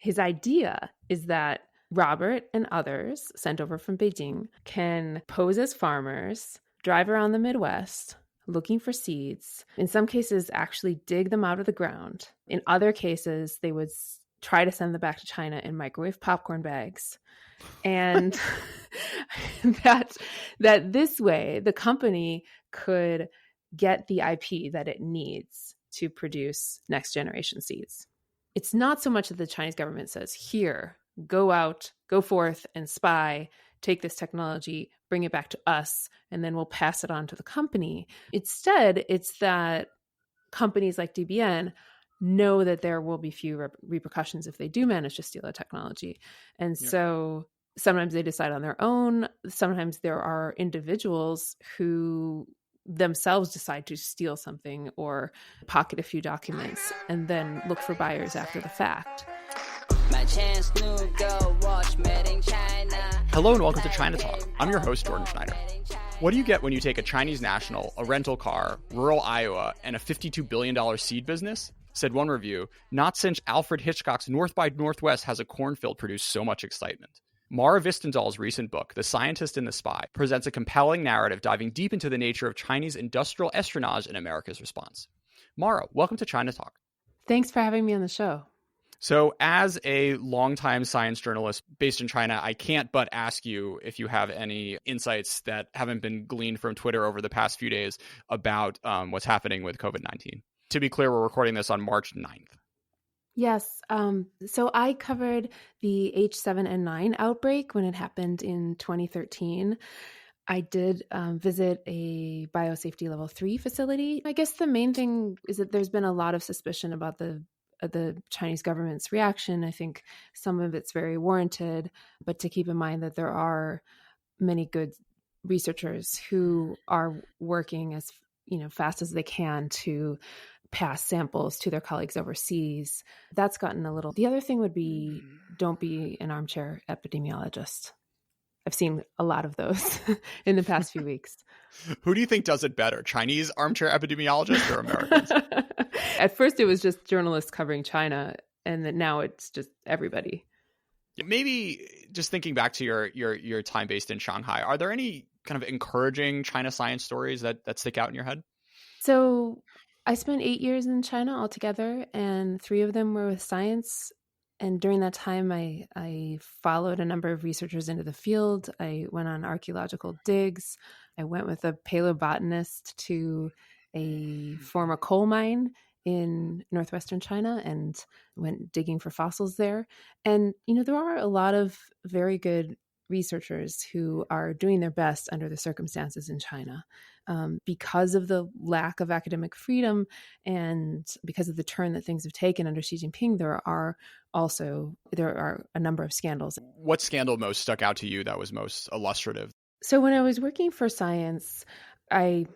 His idea is that Robert and others sent over from Beijing can pose as farmers, drive around the Midwest looking for seeds. In some cases, actually dig them out of the ground. In other cases, they would try to send them back to China in microwave popcorn bags. And that this way, the company could get the IP that it needs to produce next generation seeds. It's not so much that the Chinese government says, here, go out, go forth and spy, take this technology, bring it back to us, and then we'll pass it on to the company. Instead, it's that companies like DBN know that there will be few repercussions if they do manage to steal the technology. And so sometimes they decide on their own. Sometimes there are individuals who themselves decide to steal something or pocket a few documents and then look for buyers after the fact. Hello and welcome to China Talk. I'm your host, Jordan Schneider. What do you get when you take a Chinese national, a rental car, rural Iowa, and a $52 billion seed business? Said one review, not since Alfred Hitchcock's North by Northwest has a cornfield produced so much excitement. Mara Vistendal's recent book, The Scientist and the Spy, presents a compelling narrative diving deep into the nature of Chinese industrial espionage and America's response. Mara, welcome to China Talk. Thanks for having me on the show. So as a longtime science journalist based in China, I can't but ask you if you have any insights that haven't been gleaned from Twitter over the past few days about what's happening with COVID-19. To be clear, we're recording this on March 9th. Yes. So I covered the H7N9 outbreak when it happened in 2013. I did visit a biosafety level 3 facility. I guess the main thing is that there's been a lot of suspicion about the Chinese government's reaction. I think some of it's very warranted, but to keep in mind that there are many good researchers who are working as fast as they can to pass samples to their colleagues overseas. That's gotten a little. The other thing would be, don't be an armchair epidemiologist. I've seen a lot of those in the past few weeks. Who do you think does it better, Chinese armchair epidemiologists or Americans? At first, it was just journalists covering China, and then now it's just everybody. Maybe just thinking back to your time based in Shanghai, are there any kind of encouraging China science stories that stick out in your head? So I spent 8 years in China altogether, and 3 of them were with science. And during that time, I followed a number of researchers into the field. I went on archaeological digs. I went with a paleobotanist to a former coal mine in northwestern China and went digging for fossils there. And, there are a lot of very good researchers who are doing their best under the circumstances in China. Because of the lack of academic freedom and because of the turn that things have taken under Xi Jinping, there are a number of scandals. What scandal most stuck out to you that was most illustrative? So when I was working for Science, I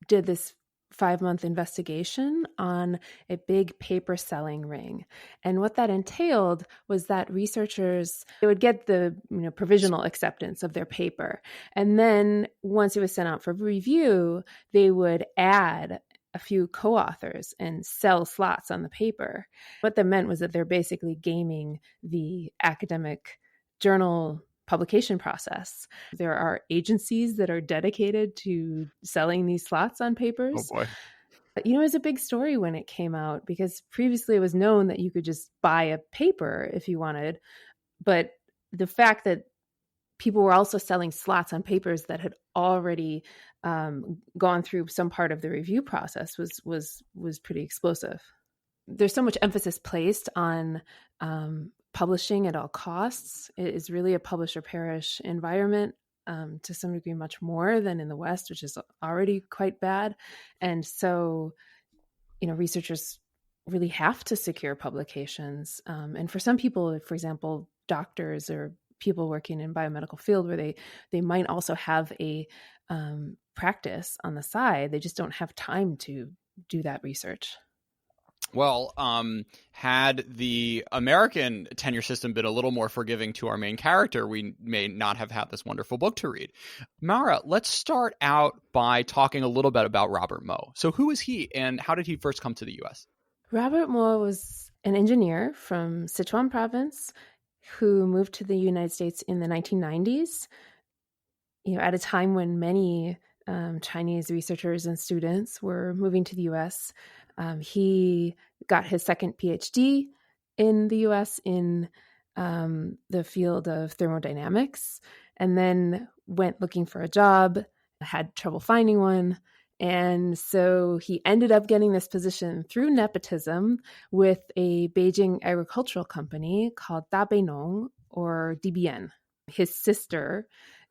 did this 5-month investigation on a big paper selling ring. And what that entailed was that researchers, they would get the provisional acceptance of their paper. And then once it was sent out for review, they would add a few co-authors and sell slots on the paper. What that meant was that they're basically gaming the academic journal publication process. There are agencies that are dedicated to selling these slots on papers. Oh boy. It was a big story when it came out because previously it was known that you could just buy a paper if you wanted. But the fact that people were also selling slots on papers that had already gone through some part of the review process was pretty explosive. There's so much emphasis placed on publishing at all costs. It is really a publisher perish environment, to some degree much more than in the West, which is already quite bad. And so, researchers really have to secure publications. And for some people, for example, doctors or people working in biomedical field where they might also have a practice on the side, they just don't have time to do that research. Well, had the American tenure system been a little more forgiving to our main character, we may not have had this wonderful book to read. Mara, let's start out by talking a little bit about Robert Moe. So who is he and how did he first come to the U.S.? Robert Moe was an engineer from Sichuan province who moved to the United States in the 1990s, at a time when many Chinese researchers and students were moving to the US. He got his second PhD in the US in the field of thermodynamics, and then went looking for a job, had trouble finding one. And so he ended up getting this position through nepotism with a Beijing agricultural company called Dabeinong, or DBN. His sister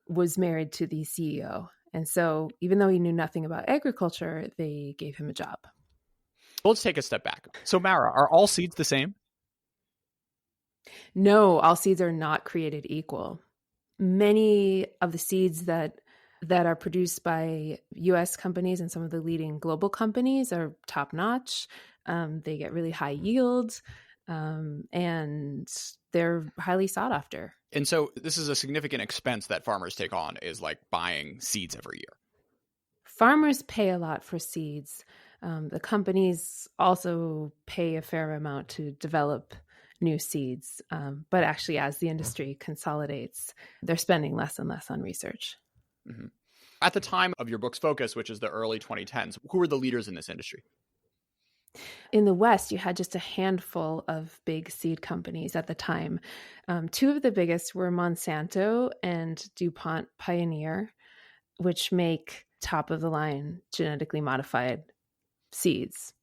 was married to the CEO. And so even though he knew nothing about agriculture, they gave him a job. Let's take a step back. So Mara, are all seeds the same? No, all seeds are not created equal. Many of the seeds that are produced by U.S. companies and some of the leading global companies are top-notch. They get really high yields, and they're highly sought after. And so this is a significant expense that farmers take on, is like buying seeds every year. Farmers pay a lot for seeds. The companies also pay a fair amount to develop new seeds. But actually, as the industry consolidates, they're spending less and less on research. Mm-hmm. At the time of your book's focus, which is the early 2010s, who were the leaders in this industry? In the West, you had just a handful of big seed companies at the time. Two of the biggest were Monsanto and DuPont Pioneer, which make top-of-the-line genetically modified seeds.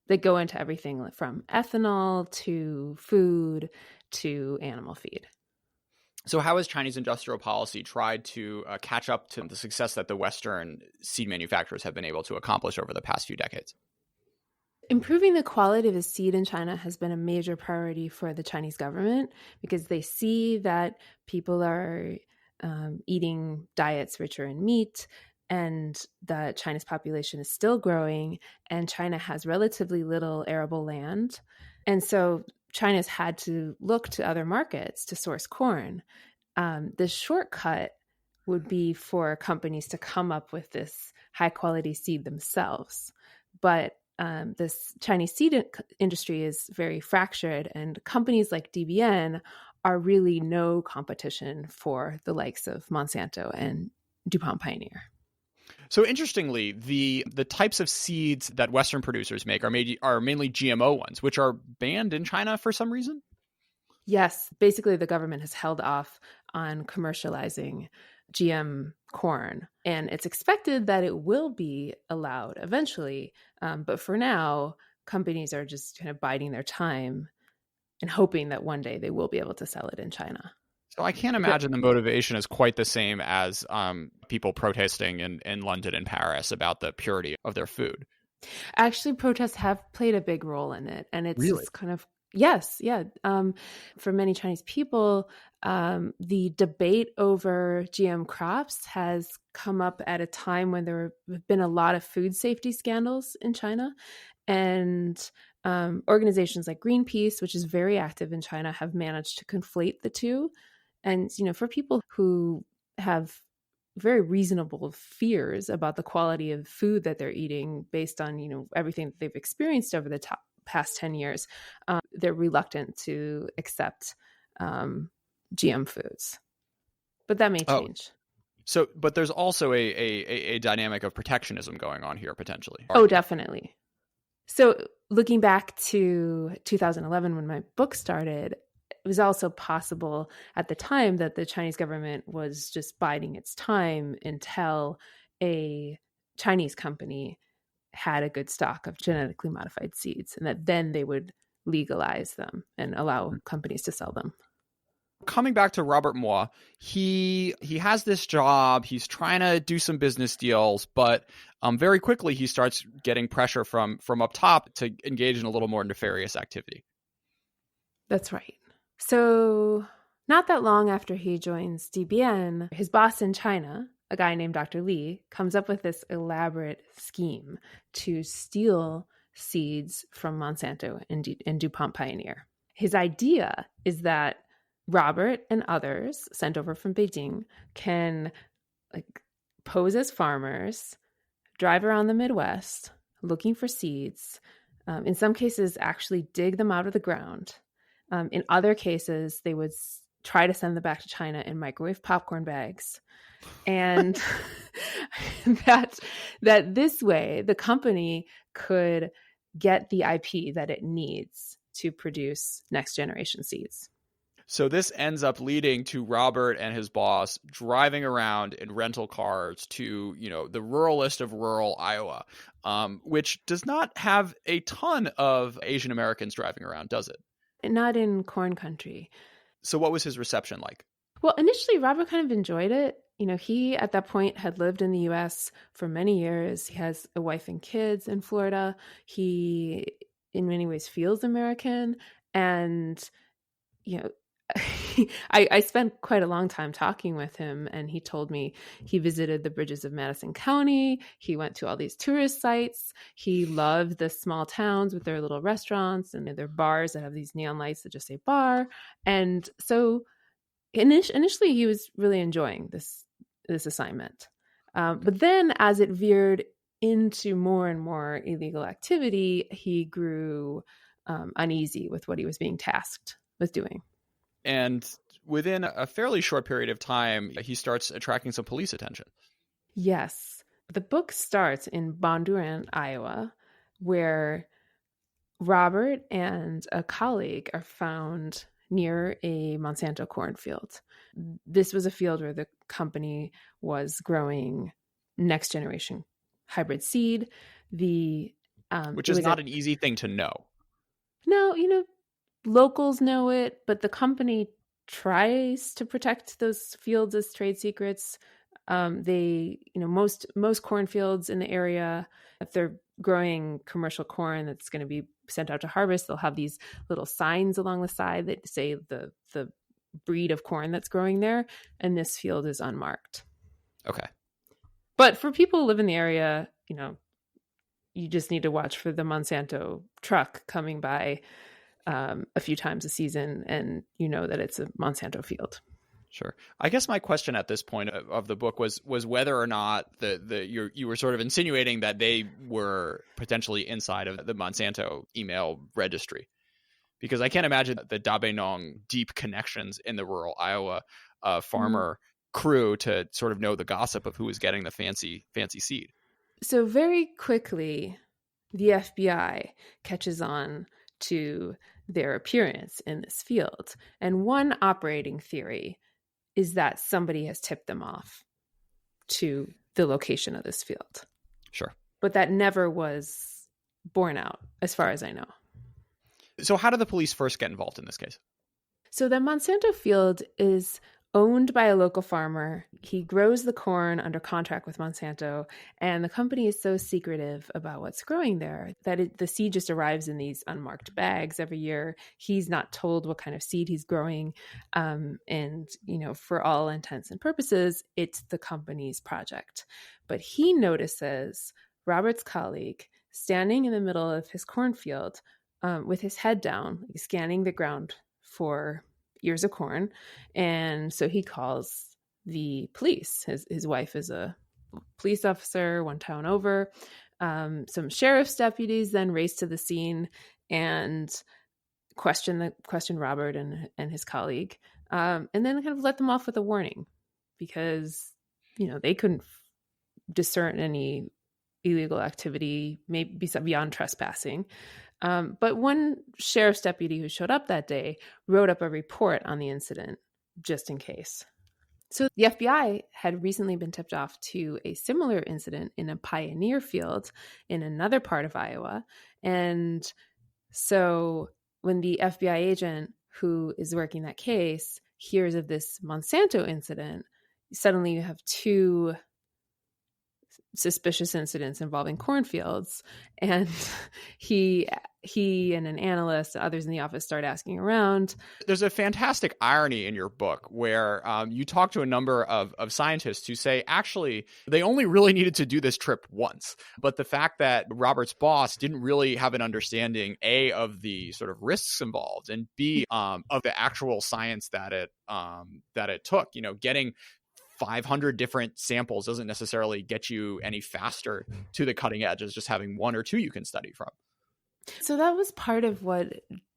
They go into everything from ethanol to food to animal feed. So how has Chinese industrial policy tried to catch up to the success that the Western seed manufacturers have been able to accomplish over the past few decades? Improving the quality of the seed in China has been a major priority for the Chinese government because they see that people are eating diets richer in meat, and that China's population is still growing, and China has relatively little arable land. And so China's had to look to other markets to source corn. The shortcut would be for companies to come up with this high quality seed themselves. But this Chinese seed industry is very fractured, and companies like DBN are really no competition for the likes of Monsanto and DuPont Pioneer. So interestingly, the types of seeds that Western producers make are mainly GMO ones, which are banned in China for some reason? Yes, basically the government has held off on commercializing GM corn, and it's expected that it will be allowed eventually. But for now, companies are just kind of biding their time and hoping that one day they will be able to sell it in China. So I can't imagine the motivation is quite the same as people protesting in London and Paris about the purity of their food. Actually, protests have played a big role in it. And it's really? just kind of, yes, yeah. For many Chinese people, the debate over GM crops has come up at a time when there have been a lot of food safety scandals in China. And organizations like Greenpeace, which is very active in China, have managed to conflate the two. And, for people who have very reasonable fears about the quality of food that they're eating based on, everything that they've experienced over the past 10 years, they're reluctant to accept GM foods. But that may change. So, but there's also a dynamic of protectionism going on here, potentially. Oh, definitely. So looking back to 2011, when my book started, it was also possible at the time that the Chinese government was just biding its time until a Chinese company had a good stock of genetically modified seeds, and that then they would legalize them and allow companies to sell them. Coming back to Robert Moore, he has this job. He's trying to do some business deals, but very quickly he starts getting pressure from up top to engage in a little more nefarious activity. That's right. So not that long after he joins DBN, his boss in China, a guy named Dr. Li, comes up with this elaborate scheme to steal seeds from Monsanto and DuPont Pioneer. His idea is that Robert and others sent over from Beijing can pose as farmers, drive around the Midwest looking for seeds, In some cases, actually dig them out of the ground. In other cases, they would try to send them back to China in microwave popcorn bags. And that this way, the company could get the IP that it needs to produce next generation seeds. So this ends up leading to Robert and his boss driving around in rental cars to, the ruralest of rural Iowa, which does not have a ton of Asian Americans driving around, does it? Not in corn country. So what was his reception like? Well, initially, Robert kind of enjoyed it. He, at that point, had lived in the U.S. for many years. He has a wife and kids in Florida. He, in many ways, feels American. And, I spent quite a long time talking with him, and he told me he visited the bridges of Madison County. He went to all these tourist sites. He loved the small towns with their little restaurants and their bars that have these neon lights that just say bar. And so initially he was really enjoying this assignment. But then as it veered into more and more illegal activity, he grew uneasy with what he was being tasked with doing. And within a fairly short period of time, he starts attracting some police attention. Yes. The book starts in Bondurant, Iowa, where Robert and a colleague are found near a Monsanto cornfield. This was a field where the company was growing next generation hybrid seed. Which is not an easy thing to know. No, locals know it, but the company tries to protect those fields as trade secrets. Most cornfields in the area, if they're growing commercial corn that's going to be sent out to harvest, they'll have these little signs along the side that say the breed of corn that's growing there, and this field is unmarked. Okay. But for people who live in the area, you just need to watch for the Monsanto truck coming by a few times a season, and that it's a Monsanto field. Sure. I guess my question at this point of the book was whether or not you were sort of insinuating that they were potentially inside of the Monsanto email registry, because I can't imagine the Dabenong deep connections in the rural Iowa farmer crew to sort of know the gossip of who was getting the fancy seed. So very quickly, the FBI catches on to their appearance in this field. And one operating theory is that somebody has tipped them off to the location of this field. Sure. But that never was borne out, as far as I know. So how did the police first get involved in this case? So the Monsanto field is owned by a local farmer. He grows the corn under contract with Monsanto, and the company is so secretive about what's growing there that the seed just arrives in these unmarked bags every year. He's not told what kind of seed he's growing. And, for all intents and purposes, it's the company's project. But he notices Robert's colleague standing in the middle of his cornfield with his head down, scanning the ground for ears of corn. And so he calls the police. His wife is a police officer one town over. Some sheriff's deputies then race to the scene and question Robert and his colleague, and then kind of let them off with a warning, because they couldn't discern any illegal activity, maybe beyond trespassing. But one sheriff's deputy who showed up that day wrote up a report on the incident just in case. So the FBI had recently been tipped off to a similar incident in a pioneer field in another part of Iowa. And so when the FBI agent who is working that case hears of this Monsanto incident, suddenly you have two suspicious incidents involving cornfields, and he and an analyst, others in the office, start asking around. There's a fantastic irony in your book where you talk to a number of scientists who say actually they only really needed to do this trip once, but the fact that Robert's boss didn't really have an understanding, A, of the sort of risks involved, and B, of the actual science that it took. Getting 500 different samples doesn't necessarily get you any faster to the cutting edge as just having one or two you can study from. So that was part of what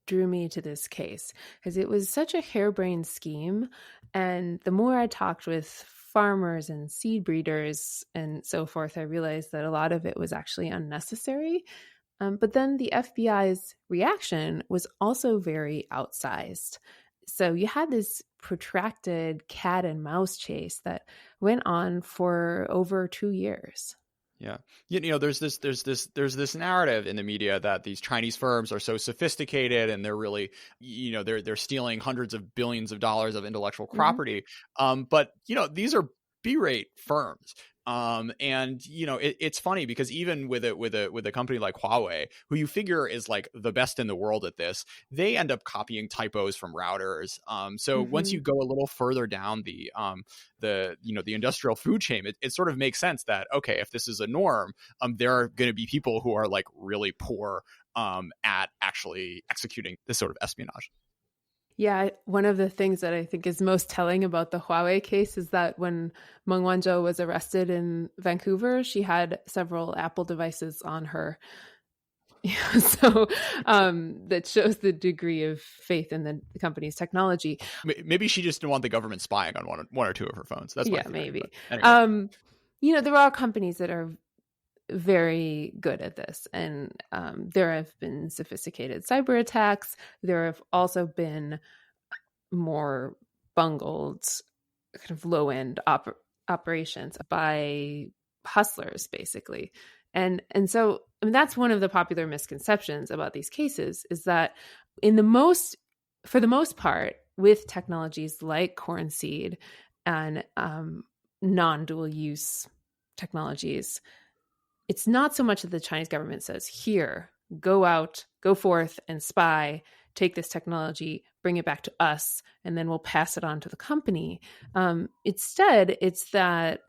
drew me to this case, because it was such a harebrained scheme. And the more I talked with farmers and seed breeders and so forth, I realized that a lot of it was actually unnecessary. But then the FBI's reaction was also very outsized. So you had this protracted cat and mouse chase that went on for over 2 years. Yeah. There's this narrative in the media that these Chinese firms are so sophisticated and they're really, they're stealing hundreds of billions of dollars of intellectual property. But these are B-rate firms. It's funny because even with a company like Huawei, who you figure is like the best in the world at this, they end up copying typos from routers. So once you go a little further down the industrial food chain, it sort of makes sense that, okay, if this is a norm, there are going to be people who are like really poor at actually executing this sort of espionage. Yeah, one of the things that I think is most telling about the Huawei case is that when Meng Wanzhou was arrested in Vancouver, she had several Apple devices on her. So that shows the degree of faith in the company's technology. Maybe she just didn't want the government spying on one or two of her phones. That's maybe. Anyway. There are companies that are very good at this, and there have been sophisticated cyber attacks. There have also been more bungled kind of low-end operations by hustlers, basically. And so that's one of the popular misconceptions about these cases, is that for the most part, with technologies like corn seed and non-dual use technologies, it's not so much that the Chinese government says, here, go forth and spy, take this technology, bring it back to us, and then we'll pass it on to the company. Instead, it's that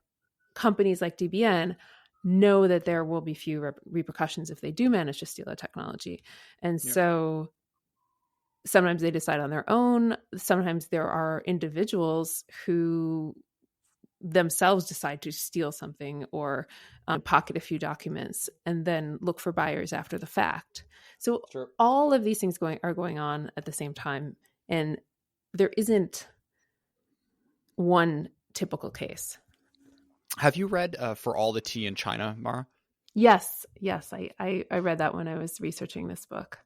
companies like DBN know that there will be few repercussions if they do manage to steal a technology. And so sometimes they decide on their own. Sometimes there are individuals who themselves decide to steal something or pocket a few documents and then look for buyers after the fact. So all of these things are going on at the same time, and there isn't one typical case. Have you read For All the Tea in China, Mara? Yes, I read that when I was researching this book.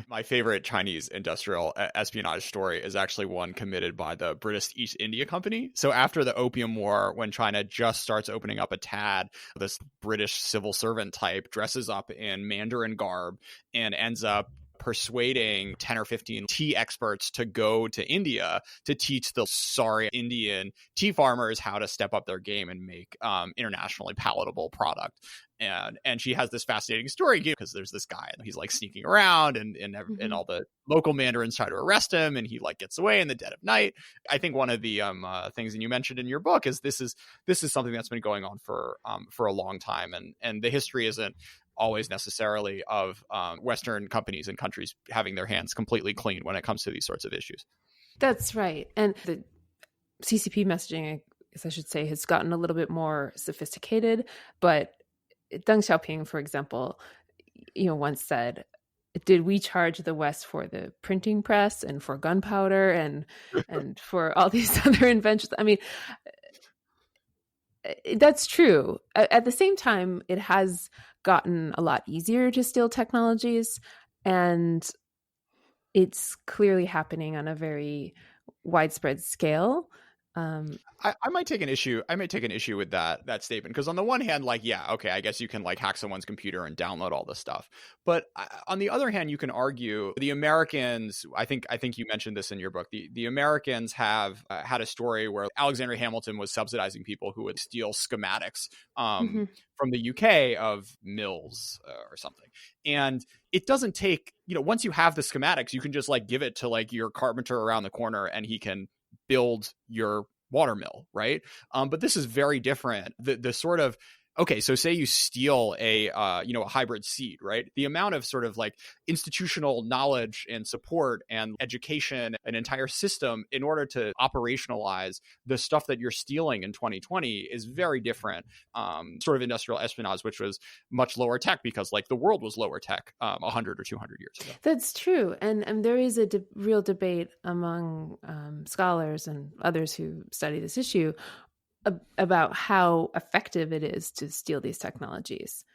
My favorite Chinese industrial espionage story is actually one committed by the British East India Company. So after the Opium War, when China just starts opening up a tad, this British civil servant type dresses up in Mandarin garb and ends up persuading 10 or 15 tea experts to go to India to teach the sorry Indian tea farmers how to step up their game and make internationally palatable product. And she has this fascinating story because there's this guy and he's like sneaking around and all the local mandarins try to arrest him and he like gets away in the dead of night. I think one of the things that you mentioned in your book is this is something that's been going on for a long time, and the history isn't always necessarily of Western companies and countries having their hands completely clean when it comes to these sorts of issues. That's right. And the CCP messaging, I guess I should say, has gotten a little bit more sophisticated, but Deng Xiaoping, for example, once said, did we charge the West for the printing press and for gunpowder and for all these other inventions? I mean, that's true. At the same time, it has gotten a lot easier to steal technologies, and it's clearly happening on a very widespread scale. I might take an issue. I might take an issue with that statement, because on the one hand, like, yeah, okay, I guess you can like hack someone's computer and download all this stuff. But on the other hand, you can argue the Americans. I think you mentioned this in your book. The Americans have had a story where Alexander Hamilton was subsidizing people who would steal schematics from the UK of mills or something. And it doesn't take, once you have the schematics, you can just like give it to like your carpenter around the corner and he can build your water mill, right? But this is very different. The sort of, okay, so say you steal a hybrid seed, right? The amount of sort of like institutional knowledge and support and education, an entire system in order to operationalize the stuff that you're stealing in 2020 is very different. Sort of industrial espionage, which was much lower tech because like the world was lower tech 100 or 200 years ago. That's true. And there is a real debate among scholars and others who study this issue about how effective it is to steal these technologies.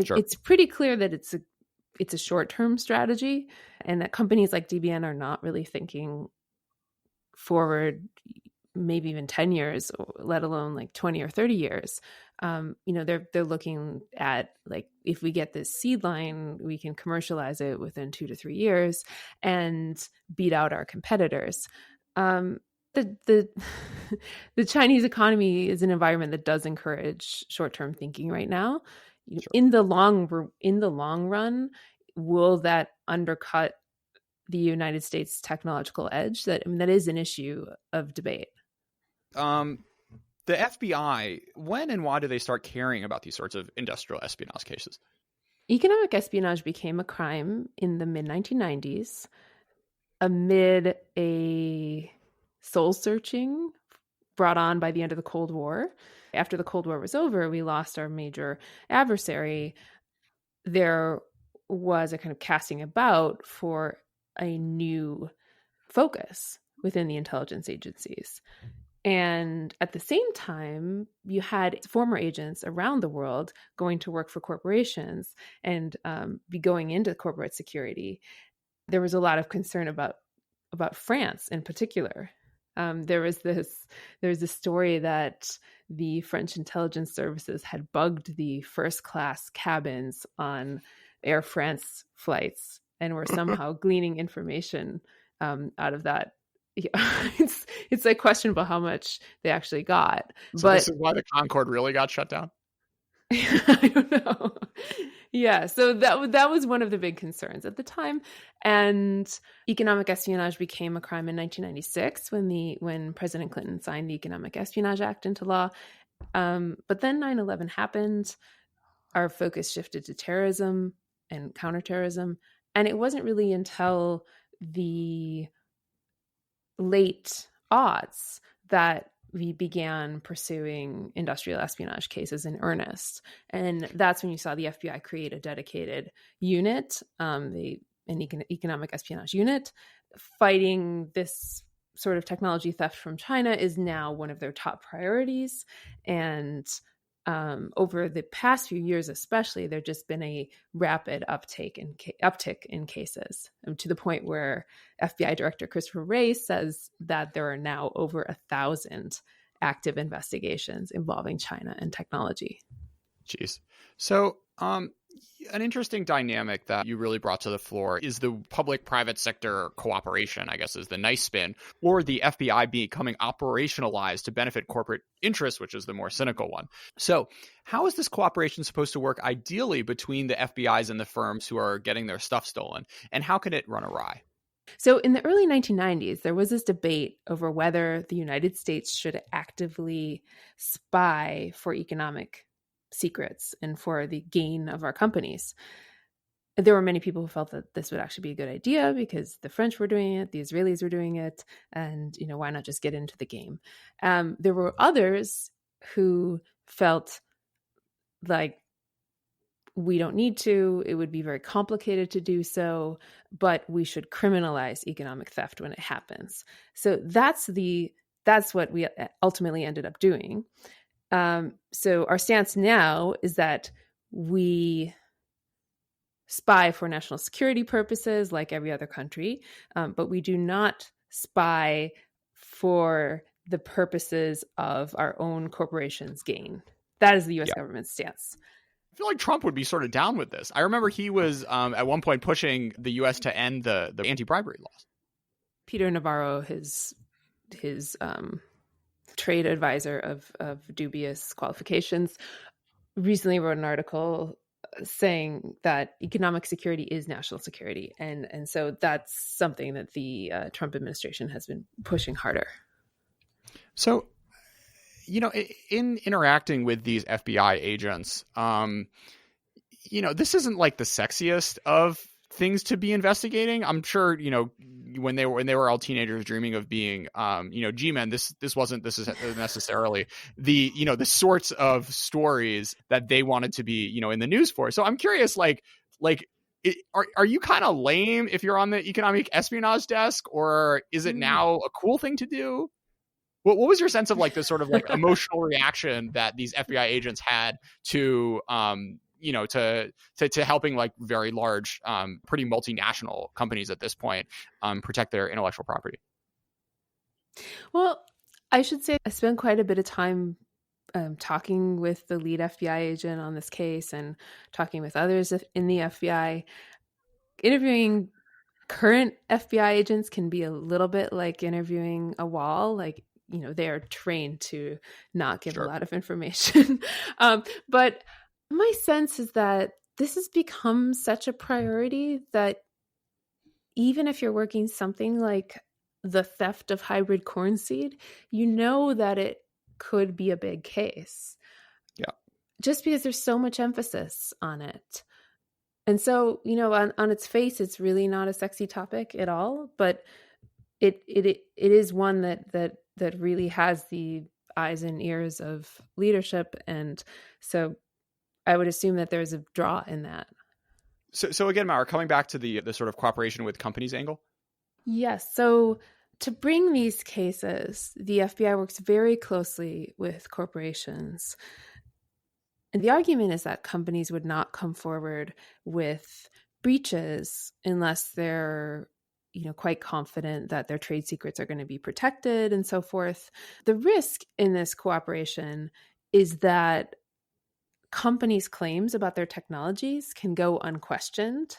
Sure. It's pretty clear that it's a short-term strategy, and that companies like DBN are not really thinking forward, maybe even 10 years, let alone like 20 or 30 years. They're looking at like, if we get this seed line, we can commercialize it within 2 to 3 years and beat out our competitors. The Chinese economy is an environment that does encourage short-term thinking right now. Sure. In the long run, will that undercut the United States technological edge? That is an issue of debate. The FBI, when and why do they start caring about these sorts of industrial espionage cases? Economic espionage became a crime in the mid-1990s amid a soul-searching brought on by the end of the Cold War. After the Cold War was over, we lost our major adversary. There was a kind of casting about for a new focus within the intelligence agencies. And at the same time, you had former agents around the world going to work for corporations and be going into corporate security. There was a lot of concern about France in particular. There was this story that the French intelligence services had bugged the first class cabins on Air France flights and were somehow gleaning information out of that. It's like questionable how much they actually got. So this is why the Concorde really got shut down? I don't know. Yeah, so that was one of the big concerns at the time. And economic espionage became a crime in 1996 when President Clinton signed the Economic Espionage Act into law. But then 9/11 happened. Our focus shifted to terrorism and counterterrorism. And it wasn't really until the late aughts that we began pursuing industrial espionage cases in earnest. And that's when you saw the FBI create a dedicated unit, an economic espionage unit. Fighting this sort of technology theft from China is now one of their top priorities. And over the past few years, especially, there's just been a rapid uptick in cases, to the point where FBI Director Christopher Wray says that there are now over 1,000 active investigations involving China and technology. Jeez. So, an interesting dynamic that you really brought to the floor is the public-private sector cooperation, I guess is the nice spin, or the FBI becoming operationalized to benefit corporate interests, which is the more cynical one. So how is this cooperation supposed to work ideally between the FBIs and the firms who are getting their stuff stolen? And how can it run awry? So in the early 1990s, there was this debate over whether the United States should actively spy for economic secrets and for the gain of our companies. There were many people who felt that this would actually be a good idea because the French were doing it, the Israelis were doing it, and why not just get into the game? There were others who felt like we don't need to, it would be very complicated to do so, but we should criminalize economic theft when it happens. So that's what we ultimately ended up doing. So our stance now is that we spy for national security purposes like every other country, but we do not spy for the purposes of our own corporation's gain. That is the U.S. government's stance. I feel like Trump would be sort of down with this. I remember he was at one point pushing the U.S. to end the anti-bribery laws. Peter Navarro, his trade advisor of dubious qualifications, recently wrote an article saying that economic security is national security. And so that's something that the Trump administration has been pushing harder. So in interacting with these FBI agents, this isn't like the sexiest of things to be investigating. I'm sure, when they were all teenagers dreaming of being, G-men, this isn't necessarily the sorts of stories that they wanted to be, in the news for. So I'm curious, are you kind of lame if you're on the economic espionage desk, or is it now a cool thing to do? What was your sense of like the sort of like emotional reaction that these FBI agents had to, to helping like very large, pretty multinational companies at this point protect their intellectual property? Well, I should say I spent quite a bit of time talking with the lead FBI agent on this case and talking with others in the FBI. Interviewing current FBI agents can be a little bit like interviewing a wall. Like, they are trained to not give a lot of information. But my sense is that this has become such a priority that even if you're working something like the theft of hybrid corn seed, that it could be a big case. Yeah. Just because there's so much emphasis on it. And so, on its face, it's really not a sexy topic at all, but it is one that really has the eyes and ears of leadership. And so I would assume that there's a draw in that. So again, Mara, coming back to the sort of cooperation with companies angle. Yes. So to bring these cases, the FBI works very closely with corporations. And the argument is that companies would not come forward with breaches unless they're, quite confident that their trade secrets are going to be protected and so forth. The risk in this cooperation is that companies' claims about their technologies can go unquestioned.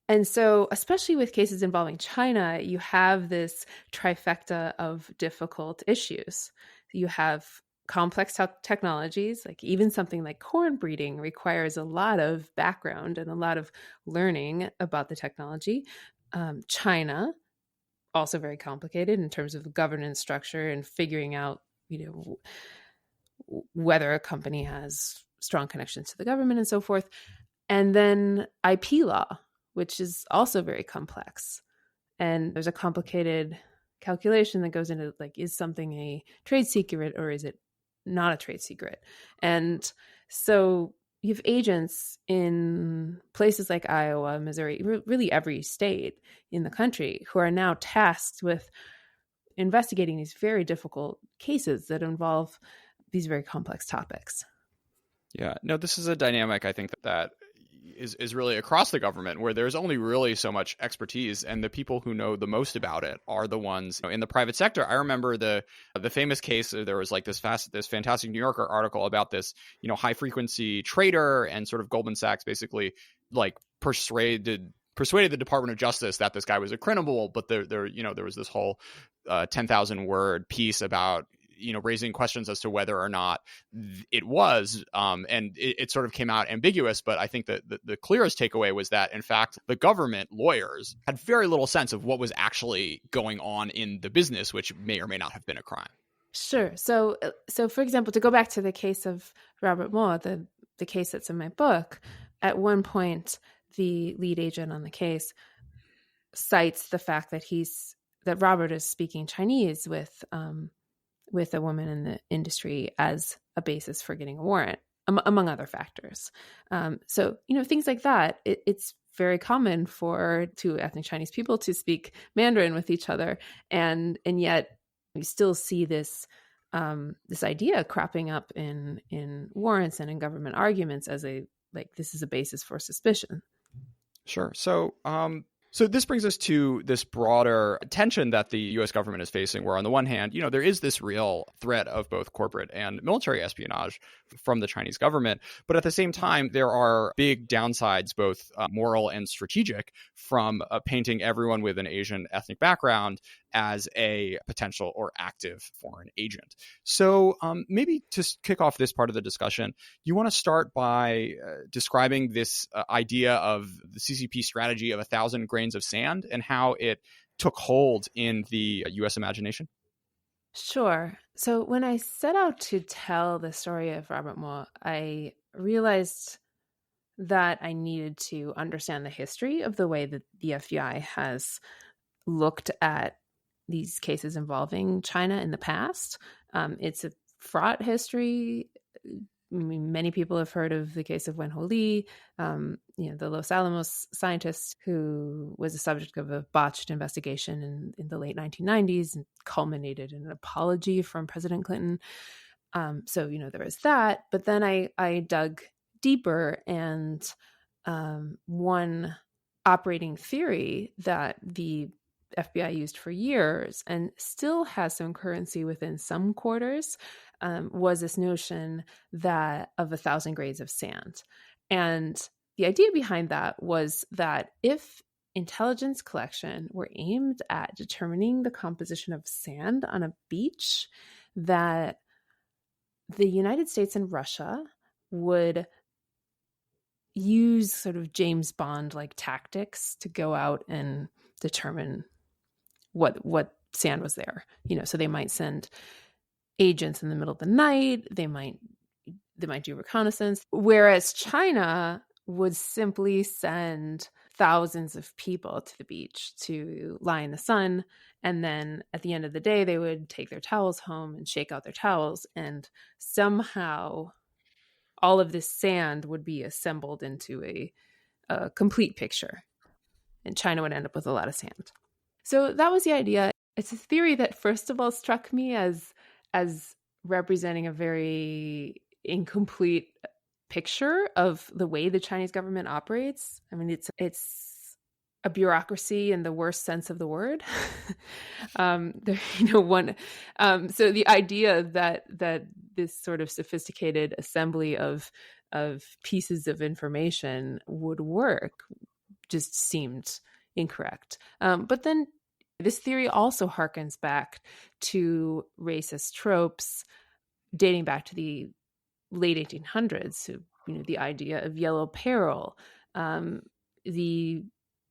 And so, especially with cases involving China, you have this trifecta of difficult issues. You have complex technologies, like even something like corn breeding requires a lot of background and a lot of learning about the technology. China, also very complicated in terms of governance structure and figuring out, whether a company has strong connections to the government and so forth. And then IP law, which is also very complex. And there's a complicated calculation that goes into like, is something a trade secret or is it not a trade secret? And so you have agents in places like Iowa, Missouri, really every state in the country who are now tasked with investigating these very difficult cases that involve these very complex topics. Yeah, no, this is a dynamic, I think, that is really across the government, where there's only really so much expertise, and the people who know the most about it are the ones in the private sector. I remember the famous case. There was like this fantastic New Yorker article about this, high frequency trader, and sort of Goldman Sachs basically like persuaded the Department of Justice that this guy was a criminal, but there was this whole 10,000 word piece about raising questions as to whether or not it was, and it sort of came out ambiguous. But I think that the clearest takeaway was that, in fact, the government lawyers had very little sense of what was actually going on in the business, which may or may not have been a crime. Sure. So for example, to go back to the case of Robert Moore, the case that's in my book, at one point, the lead agent on the case cites the fact that Robert is speaking Chinese with a woman in the industry as a basis for getting a warrant, among other factors. So, things like that, it's very common for two ethnic Chinese people to speak Mandarin with each other. And yet we still see this idea cropping up in warrants and in government arguments as this is a basis for suspicion. Sure. So this brings us to this broader tension that the U.S. government is facing, where on the one hand, there is this real threat of both corporate and military espionage from the Chinese government. But at the same time, there are big downsides, both moral and strategic, from painting everyone with an Asian ethnic background as a potential or active foreign agent. So maybe to kick off this part of the discussion, you want to start by describing this idea of the CCP strategy of 1,000 grains of sand and how it took hold in the U.S. imagination? Sure. So when I set out to tell the story of Robert Moore, I realized that I needed to understand the history of the way that the FBI has looked at these cases involving China in the past. It's a fraught history. I mean, many people have heard of the case of Wen Ho Lee, the Los Alamos scientist who was the subject of a botched investigation in the late 1990s and culminated in an apology from President Clinton. So, there was that. But then I dug deeper, and one operating theory that the FBI used for years and still has some currency within some quarters was this notion that of 1,000 grains of sand. And the idea behind that was that if intelligence collection were aimed at determining the composition of sand on a beach, that the United States and Russia would use sort of James Bond like tactics to go out and determine what sand was there. So they might send agents in the middle of the night, they might do reconnaissance, whereas China would simply send thousands of people to the beach to lie in the sun, and then at the end of the day they would take their towels home and shake out their towels, and somehow all of this sand would be assembled into a complete picture, and China would end up with a lot of sand. So that was the idea. It's a theory that first of all struck me as representing a very incomplete picture of the way the Chinese government operates. I mean, it's a bureaucracy in the worst sense of the word. So the idea that this sort of sophisticated assembly of pieces of information would work just seemed incorrect. But then this theory also harkens back to racist tropes dating back to the late 1800s. So, the idea of yellow peril, the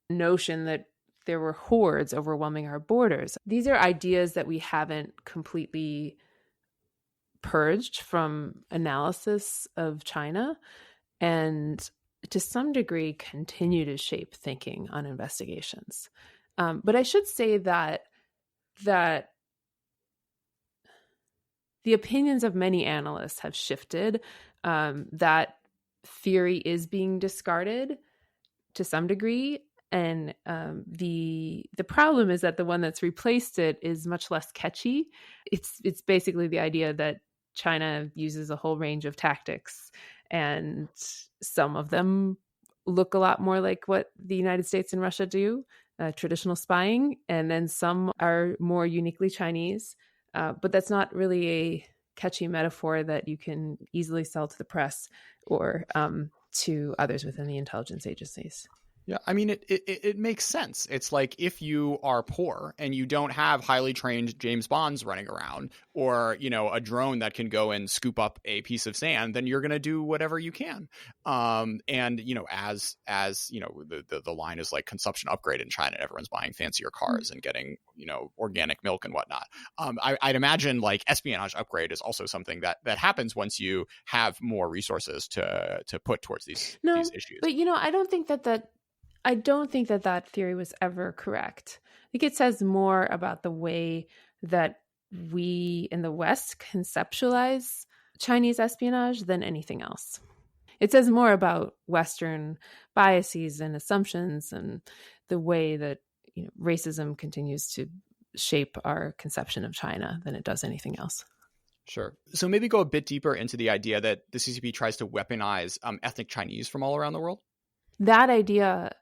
notion that there were hordes overwhelming our borders. These are ideas that we haven't completely purged from analysis of China, and to some degree continue to shape thinking on investigations. But I should say that the opinions of many analysts have shifted. That theory is being discarded to some degree. And the problem is that the one that's replaced it is much less catchy. It's basically the idea that China uses a whole range of tactics, and some of them look a lot more like what the United States and Russia do, traditional spying, and then some are more uniquely Chinese. But that's not really a catchy metaphor that you can easily sell to the press or to others within the intelligence agencies. Yeah, I mean, it makes sense. It's like if you are poor and you don't have highly trained James Bonds running around, or, a drone that can go and scoop up a piece of sand, then you're going to do whatever you can. And, as the line is like consumption upgrade in China, everyone's buying fancier cars and getting, organic milk and whatnot. I'd imagine like espionage upgrade is also something that happens once you have more resources to put towards these issues. But, I don't think that theory was ever correct. I think it says more about the way that we in the West conceptualize Chinese espionage than anything else. It says more about Western biases and assumptions and the way that racism continues to shape our conception of China than it does anything else. Sure. So maybe go a bit deeper into the idea that the CCP tries to weaponize ethnic Chinese from all around the world. That idea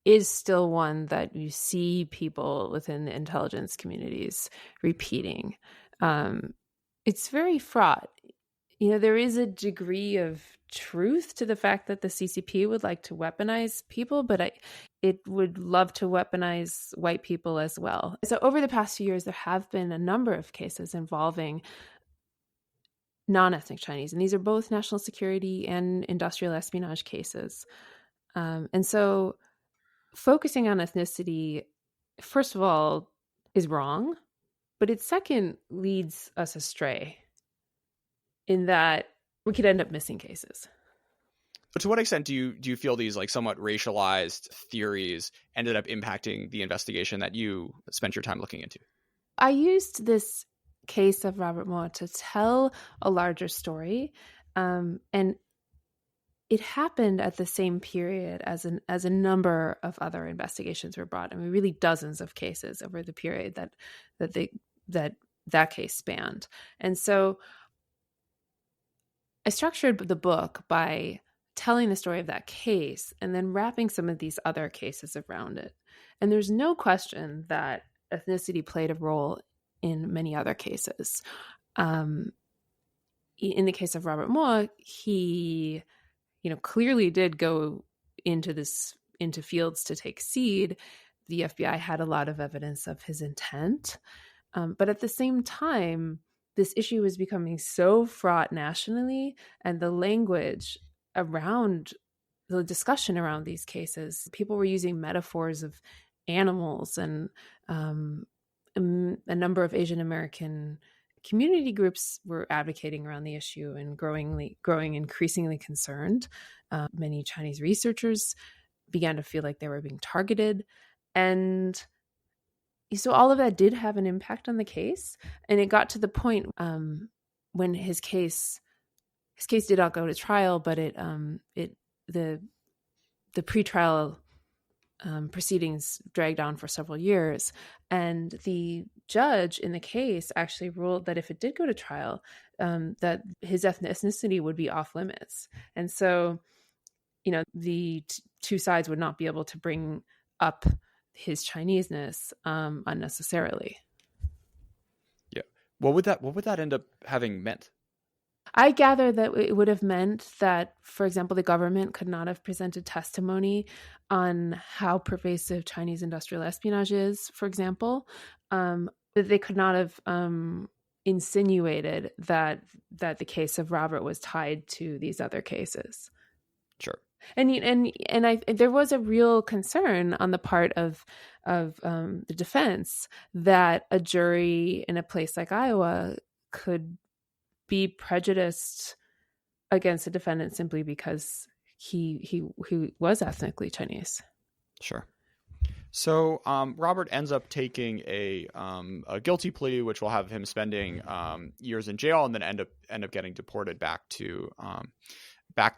is still one that you see people within the intelligence communities repeating. It's very fraught. There is a degree of truth to the fact that the CCP would like to weaponize people, but it would love to weaponize white people as well. So over the past few years, there have been a number of cases involving non-ethnic Chinese, and these are both national security and industrial espionage cases. And so focusing on ethnicity, first of all, is wrong. but its second leads us astray in that we could end up missing cases. But to what extent do you feel these like somewhat racialized theories ended up impacting the investigation that you spent your time looking into? I used this case of Robert Moore to tell a larger story, and it happened at the same period as a number of other investigations were brought. I mean, really dozens of cases over the period that case spanned. And so I structured the book by telling the story of that case and then wrapping some of these other cases around it. And there's no question that ethnicity played a role in many other cases. In the case of Robert Moore, he, clearly did go into fields to take seed. The FBI had a lot of evidence of his intent. But at the same time, this issue was becoming so fraught nationally, and the language around the discussion around these cases, people were using metaphors of animals, and a number of Asian American community groups were advocating around the issue and growing increasingly concerned. Many Chinese researchers began to feel like they were being targeted. And so all of that did have an impact on the case. And it got to the point when his case did not go to trial, but the pretrial proceedings dragged on for several years. And the judge in the case actually ruled that if it did go to trial, that his ethnicity would be off limits. And so, the two sides would not be able to bring up his Chineseness unnecessarily. Yeah. What would that end up having meant? I gather that it would have meant that, for example, the government could not have presented testimony on how pervasive Chinese industrial espionage is, for example. That they could not have insinuated that the case of Robert was tied to these other cases. Sure. And there was a real concern on the part of the defense that a jury in a place like Iowa could be prejudiced against a defendant simply because he was ethnically Chinese. Sure. So Robert ends up taking a guilty plea, which will have him spending years in jail, and then end up getting deported back to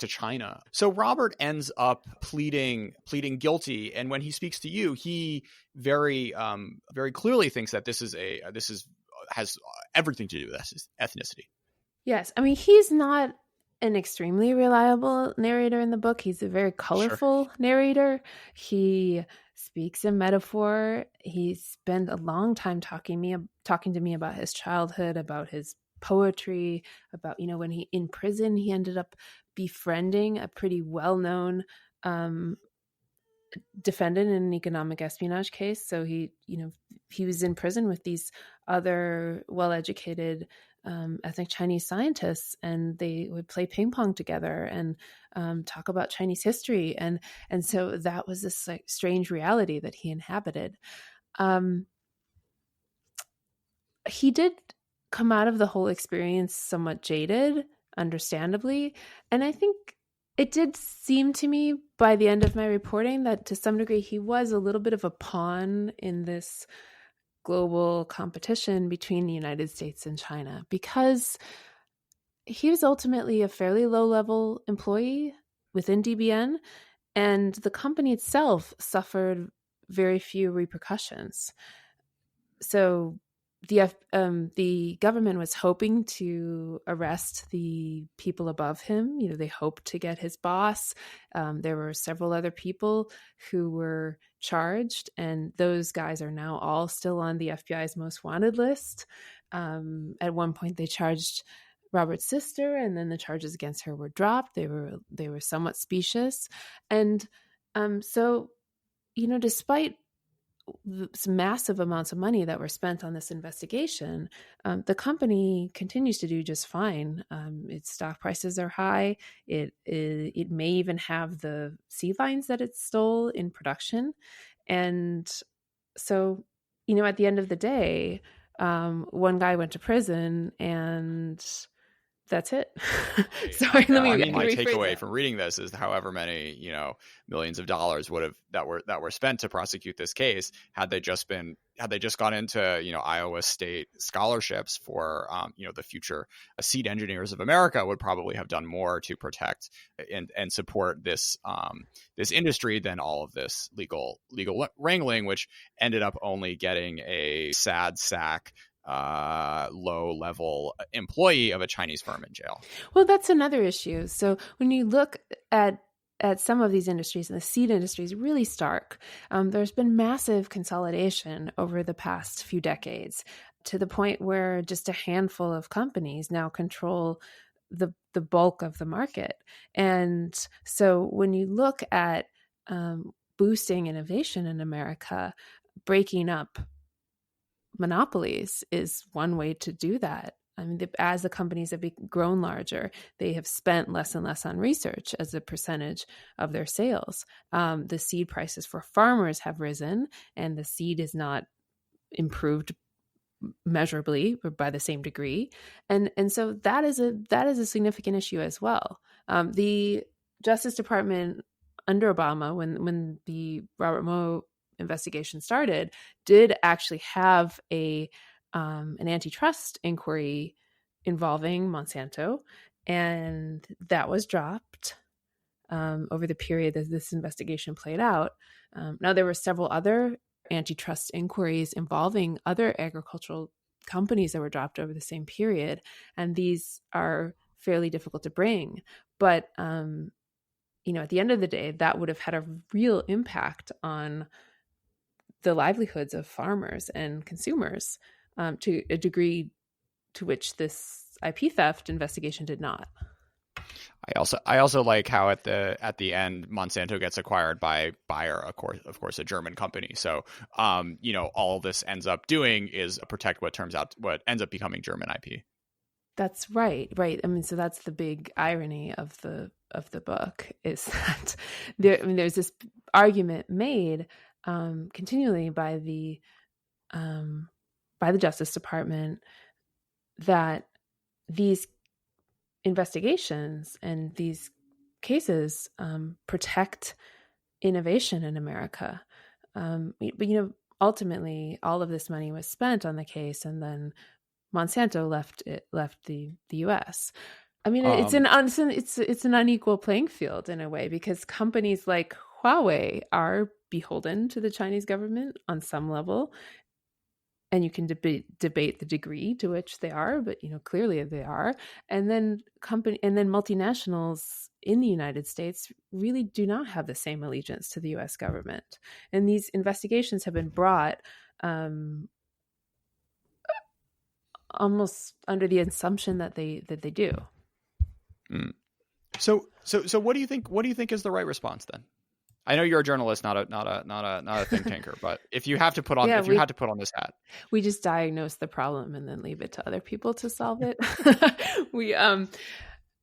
China. So Robert ends up pleading guilty, and when he speaks to you, he very clearly thinks that this has everything to do with ethnicity. Yes, I mean, he's not an extremely reliable narrator in the book. He's a very colorful narrator. He speaks in metaphor. He spent a long time talking to me about his childhood, about his poetry, about, when he in prison, he ended up befriending a pretty well-known defendant in an economic espionage case. So he was in prison with these other well-educated ethnic Chinese scientists, and they would play ping pong together and talk about Chinese history. And so that was this like strange reality that he inhabited. He did come out of the whole experience somewhat jaded, understandably. And I think it did seem to me by the end of my reporting that to some degree he was a little bit of a pawn in this global competition between the United States and China, because he was ultimately a fairly low-level employee within DBN, and the company itself suffered very few repercussions. So the government was hoping to arrest the people above him. They hoped to get his boss. There were several other people who were charged, and those guys are now all still on the FBI's most wanted list. At one point, they charged Robert's sister, and then the charges against her were dropped. They were somewhat specious, and so despite massive amounts of money that were spent on this investigation, the company continues to do just fine. Its stock prices are high. It may even have the sea lions that it stole in production. And so, at the end of the day, One guy went to prison, and that's it. Right. Sorry, let me I mean, my rephrase takeaway that. from reading this is however many, millions of dollars that were spent to prosecute this case, had they just gone into, Iowa State scholarships for, the future seed engineers of America, would probably have done more to protect and support this industry than all of this legal wrangling, which ended up only getting a sad sack low-level employee of a Chinese firm in jail. Well, that's another issue. So when you look at some of these industries, and the seed industry is really stark, there's been massive consolidation over the past few decades, to the point where just a handful of companies now control the bulk of the market. And so when you look at boosting innovation in America, breaking up monopolies is one way to do that. I mean, as the companies have grown larger, they have spent less and less on research as a percentage of their sales. The seed prices for farmers have risen, and the seed is not improved measurably or by the same degree, and so that is a significant issue as well. The Justice Department under Obama, when the Robert Mueller investigation started, did actually have an antitrust inquiry involving Monsanto, and that was dropped over the period that this investigation played out. Now, there were several other antitrust inquiries involving other agricultural companies that were dropped over the same period, and these are fairly difficult to bring. But at the end of the day, that would have had a real impact on the livelihoods of farmers and consumers, to a degree to which this IP theft investigation did not. I also like how at the end Monsanto gets acquired by Bayer, of course, a German company. So all this ends up doing is protect what ends up becoming German IP. That's right. I mean, so that's the big irony of the book, is that there's this argument made continually by the Justice Department that these investigations and these cases protect innovation in America. But ultimately, all of this money was spent on the case, and then Monsanto left the U.S. I mean, it's an unequal playing field in a way, because companies like Huawei are beholden to the Chinese government on some level, and you can debate the degree to which they are, but clearly they are. And then multinationals in the United States really do not have the same allegiance to the U.S. government. And these investigations have been brought almost under the assumption that they do. Mm. So what do you think is the right response then? I know you're a journalist, not a think tanker, but if you had to put on this hat, we just diagnose the problem and then leave it to other people to solve it. Well,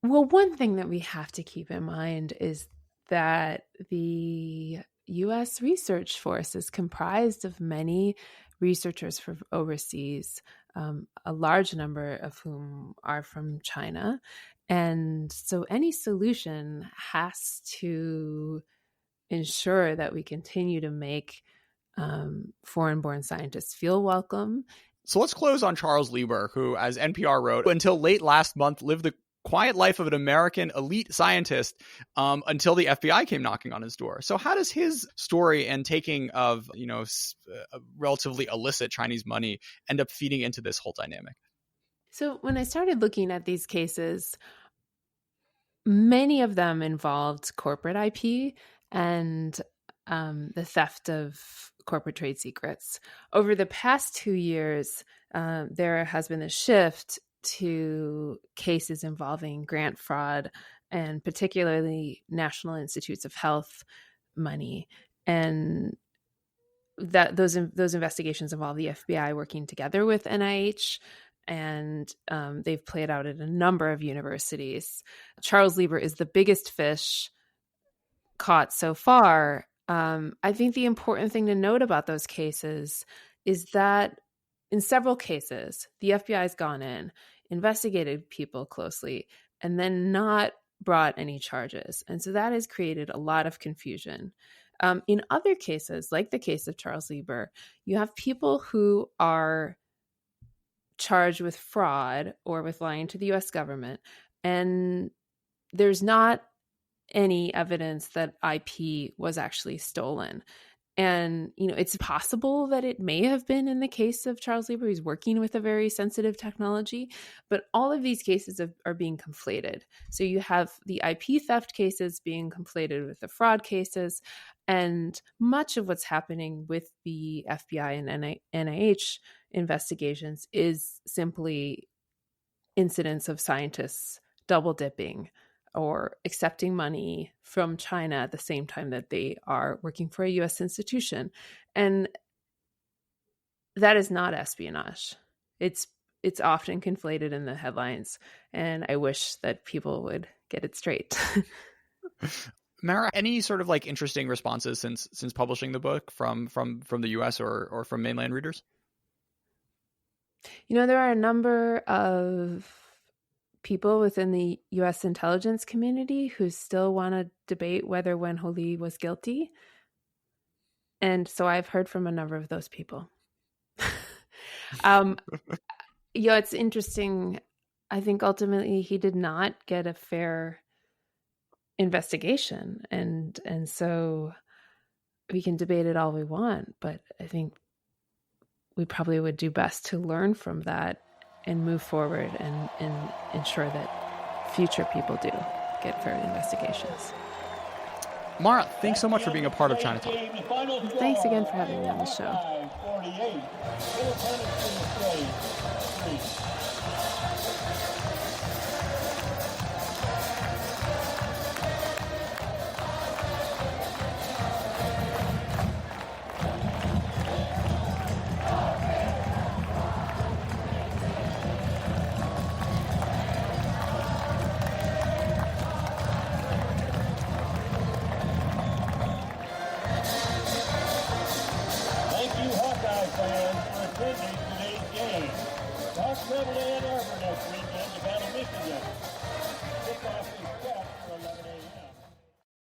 one thing that we have to keep in mind is that the U.S. research force is comprised of many researchers from overseas, a large number of whom are from China. And so any solution has to ensure that we continue to make foreign-born scientists feel welcome. So let's close on Charles Lieber, who, as NPR wrote, until late last month lived the quiet life of an American elite scientist until the FBI came knocking on his door. So how does his story and taking of relatively illicit Chinese money end up feeding into this whole dynamic? So when I started looking at these cases, many of them involved corporate IP and the theft of corporate trade secrets. Over the past 2 years, there has been a shift to cases involving grant fraud, and particularly National Institutes of Health money. And that those investigations involve the FBI working together with NIH, and they've played out at a number of universities. Charles Lieber is the biggest fish caught so far. I think the important thing to note about those cases is that in several cases, the FBI has gone in, investigated people closely, and then not brought any charges. And so that has created a lot of confusion. In other cases, like the case of Charles Lieber, you have people who are charged with fraud or with lying to the U.S. government, and there's not any evidence that IP was actually stolen. And, it's possible that it may have been in the case of Charles Lieber. He's working with a very sensitive technology, but all of these cases are being conflated. So you have the IP theft cases being conflated with the fraud cases, and much of what's happening with the FBI and NIH investigations is simply incidents of scientists double dipping or accepting money from China at the same time that they are working for a U.S. institution. And that is not espionage. It's often conflated in the headlines, and I wish that people would get it straight. Mara, any sort of like interesting responses since publishing the book from the U.S. or from mainland readers? There are a number of people within the U.S. intelligence community who still want to debate whether Wen-Ho Lee was guilty. And so I've heard from a number of those people. It's interesting. I think ultimately he did not get a fair investigation. And so we can debate it all we want, but I think we probably would do best to learn from that and move forward and ensure that future people do get fair investigations. Mara, thanks so much for being a part of China Talk. Thanks again for having me on the show. Fans for attending today's game. Talk 7 to Ann Arbor next